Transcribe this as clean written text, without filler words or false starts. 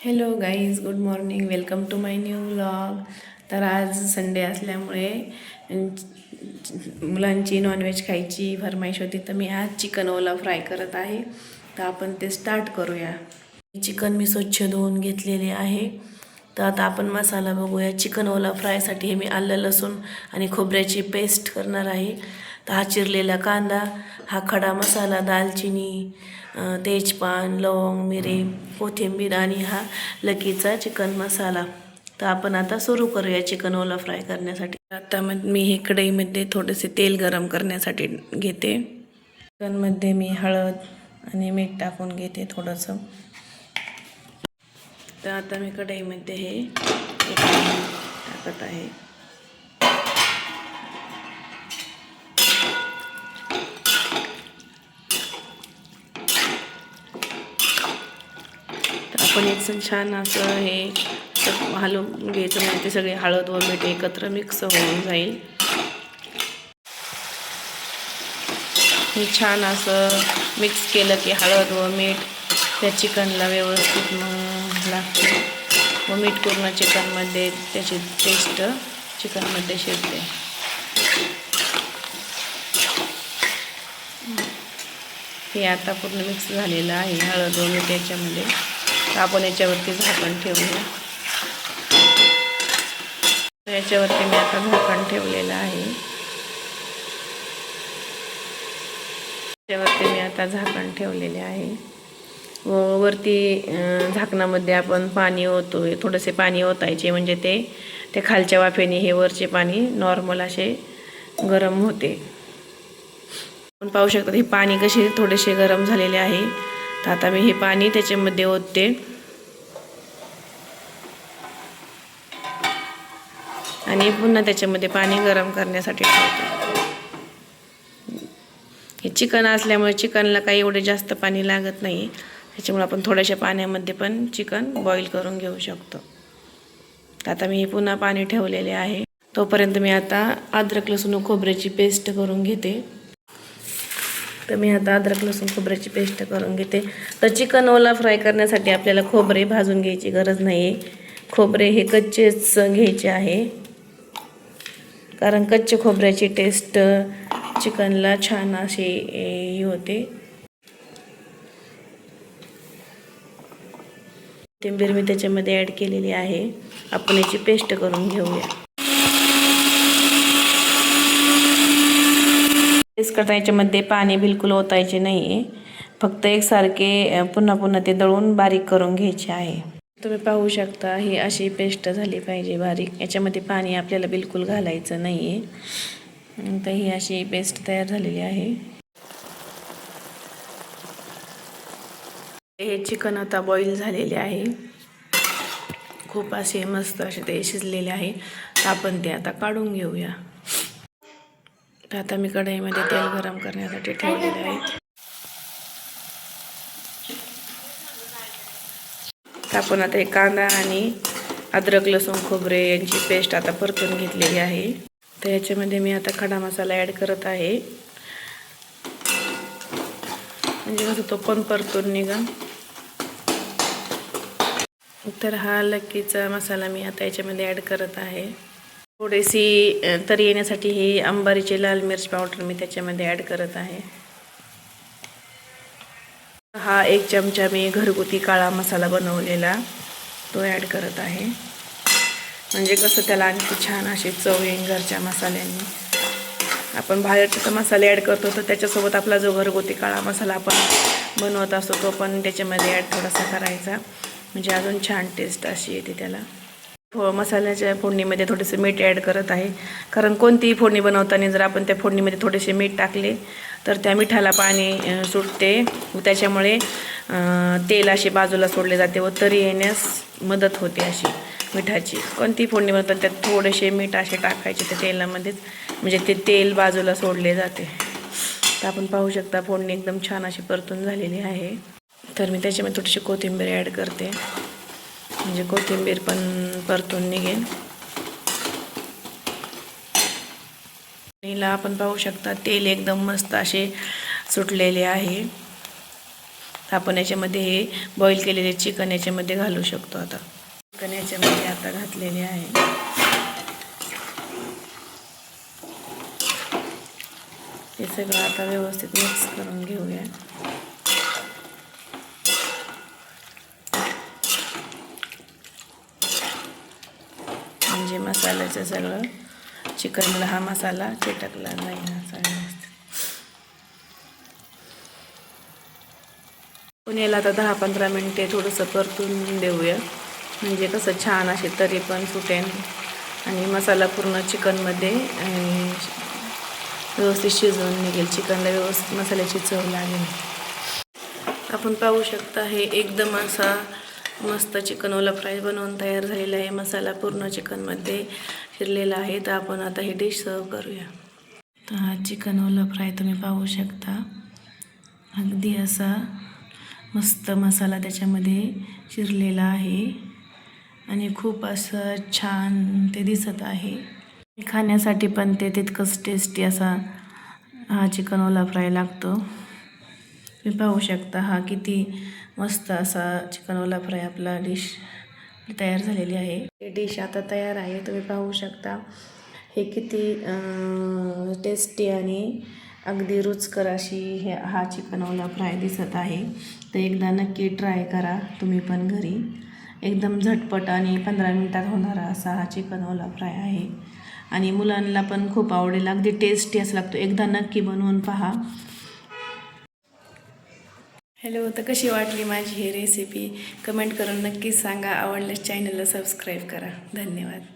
Hello guys, good morning. Welcome to my new vlog. तर आज Sunday असल्यामुळे मुलांची नॉनव्हेज खायची फरमाईश होती, तर मी आज चिकन ओला फ्राय करत आहे. तर आपण ते स्टार्ट करूया. चिकन मी स्वच्छ धुवून घेतलेले आहे. तर आता आपण मसाला बघूया. चिकन ओला फ्रायसाठी हे मी आलं लसूण आणि खोबऱ्याची पेस्ट करणार आहे. तर हा चिरलेला कांदा, हा खडा मसाला, दालचिनी, तेजपान, लवंग, मिरे, कोथिंबीर आणि हा लकीचा चिकन मसाला. तर आपण आता सुरू करूया चिकन ओला फ्राय करण्यासाठी. आता मी हे कढईमध्ये थोडेसे तेल गरम करण्यासाठी घेते. चिकनमध्ये मी हळद आणि मीठ टाकून घेते थोडंसं. तर आता मी कढईमध्ये हे टाकत आहे. आपण एक छान असं हे हलवून घ्यायचं, म्हणजे ते सगळे हळद व मीठ एकत्र मिक्स होऊन जाईल. हे छान असं मिक्स केलं की हळद व मीठ त्या चिकनला व्यवस्थित लागते व मीठ पूर्ण चिकनमध्ये त्याची टेस्ट चिकनमध्ये शिरते. हे आता पूर्ण मिक्स झालेलं आहे हळद व मीठ याच्यामध्ये. आपण याच्यावरती झाकण ठेवूया. याच्यावरती मी आता झाकण ठेवलेलं आहे. याच्यावरती मी आता झाकण ठेवलेले आहे व वरती झाकणामध्ये आपण पाणी ओतूया. थोडेसे पाणी ओतायचे, म्हणजे ते खालच्या वाफेने हे वरचे पाणी नॉर्मल असे गरम होते. आपण पाहू शकता हे पाणी कसे थोडेसे गरम झालेले आहे. तर आता मी हे पाणी त्याच्यामध्ये ओतते आणि पुन्हा त्याच्यामध्ये पाणी गरम करण्यासाठी ठेवते. हे चिकन असल्यामुळे चिकनला काही एवढे जास्त पाणी लागत नाही, त्याच्यामुळे आपण थोड्याशा पाण्यामध्ये पण चिकन बॉईल करून घेऊ शकतो. आता मी पुन्हा पाणी ठेवलेले आहे. तोपर्यंत मी आता अद्रक लसूण खोबऱ्याची पेस्ट करून घेते. तर मी आता अद्रक लसूण खोबऱ्याची पेस्ट करून घेते. तर चिकन ओला फ्राय करण्यासाठी आपल्याला खोबरे भाजून घ्यायची गरज नाही आहे. खोबरे हे कच्चेच घ्यायचे आहे, कारण कच्चे खोबऱ्याची टेस्ट चिकनला छान अशी होते. कोथिंबीर मी त्याच्यामध्ये ॲड केलेली आहे. आपण याची पेस्ट करून घेऊया. पेस्ट करायच्यामध्ये पाणी बिलकुल ओतायचे नाही आहे, फक्त एकसारखे पुन्हा पुन्हा ते दळून बारीक करून घ्यायचे आहे. तुम्ही पाहू शकता ही अशी पेस्ट झाली पाहिजे बारीक. याच्यामध्ये पाणी आपल्याला बिलकुल घालायचं नाही आहे. तर ही अशी पेस्ट तयार झालेली आहे. हे चिकन आता बॉईल झालेले आहे. खूप असे मस्त असे ते शिजलेले आहे. तर आपण ते आता काढून घेऊया. तर आता मी कढईमध्ये तेल गरम करण्यासाठी ठेवलेले आहे. तर आपण आता हे कांदा आणि अद्रक लसूण खोबरे यांची पेस्ट आता परतून घेतलेली आहे. तर याच्यामध्ये मी आता खडा मसाला ॲड करत आहे, म्हणजे कसं तो पण परतून निघन. तर हा लकीचा मसाला मी आता याच्यामध्ये ॲड करत आहे. थोडीशी तरी येण्यासाठी ही अंबारीची लाल मिर्च पावडर मी त्याच्यामध्ये ॲड करत आहे. हा 1 चमचा मी घरगुती काळा मसाला बनवलेला तो ॲड करत आहे, म्हणजे कसं त्याला आणखी छान अशी चव येईल घरच्या मसाल्यांनी. आपण बाहेरचे मसाले ॲड करतो, तर त्याच्यासोबत आपला जो घरगुती काळा मसाला आपण बनवत असतो तो पण त्याच्यामध्ये ॲड थोडासा करायचा, म्हणजे अजून छान टेस्ट अशी येते त्याला. मसाल्याच्या फोडणीमध्ये थोडेसे मीठ ॲड करत आहे, कारण कोणतीही फोडणी बनवताना जर आपण त्या फोडणीमध्ये थोडेसे मीठ टाकले तर त्या मिठाला पाणी सुटते, त्याच्यामुळे तेल असे बाजूला सोडले जाते व तरी येण्यास मदत होते अशी मिठाची. कोणतीही फोडणी बनवताना त्यात थोडेसे मीठ असे टाकायचे त्या तेलामध्येच, म्हणजे ते तेल बाजूला सोडले जाते. तर आपण पाहू शकता फोडणी एकदम छान अशी परतून झालेली आहे. तर मी त्याच्यामध्ये थोडीशी कोथिंबीर ॲड करते, म्हणजे कोथिंबीर पण परतून निघेल. हिला आपण पाहू शकता तेल एकदम मस्त असे सुटलेले आहे. आपण याच्यामध्ये हे बॉईल केलेले चिकन याच्यामध्ये घालू शकतो. आता चिकन याच्यामध्ये आता घातलेले आहे. हे सगळं आता व्यवस्थित मिक्स करून घेऊया. म्हणजे मसाल्याचं सगळं चिकनला हा मसाला चिटकला नाही. पण याला आता 10-15 मिनिटे थोडंसं परतून देऊया. म्हणजे कसं छान असे तरी पण सुटेन आणि मसाला पूर्ण चिकनमध्ये व्यवस्थित शिजवून निघेल. चिकनला व्यवस्थित मसाल्याची चव लागेल. आपण पाहू शकता हे एकदम असा मस्त चिकन ओला फ्राय बनवून तयार झालेला आहे. मसाला पूर्ण चिकनमध्ये शिरलेला आहे. तर आपण आता ही डिश सर्व करूया. तर हा चिकन ओला फ्राय तुम्ही पाहू शकता. अगदी असा मस्त मसाला त्याच्यामध्ये शिरलेला आहे आणि खूप असं छान ते दिसत आहे. खाण्यासाठी पण ते तितकंच टेस्टी असा हा चिकन ओला फ्राय लागतो. तुम्ही पाहू शकता हा किती मस्त असा चिकन ओला फ्राय आपला डिश तयार झालेली आहे. ही डिश आता तयार आहे. तुम्ही पाहू शकता हे किती टेस्टी आणि अगदी रुचकर अशी हा चिकन ओला फ्राय दिसत आहे. तर एकदा नक्की ट्राय करा तुम्ही पण घरी. एकदम झटपट आणि 15 मिनिटात होणारा असा हा चिकन ओला फ्राय आहे आणि मुलांना पण खूप आवडेल. अगदी टेस्टी असं लागतो. एकदा नक्की बनवून पहा. हॅलो, तर कशी वाटली माझी ही रेसिपी कमेंट करून नक्की सांगा. आवडल्यास चॅनलला सबस्क्राईब करा. धन्यवाद.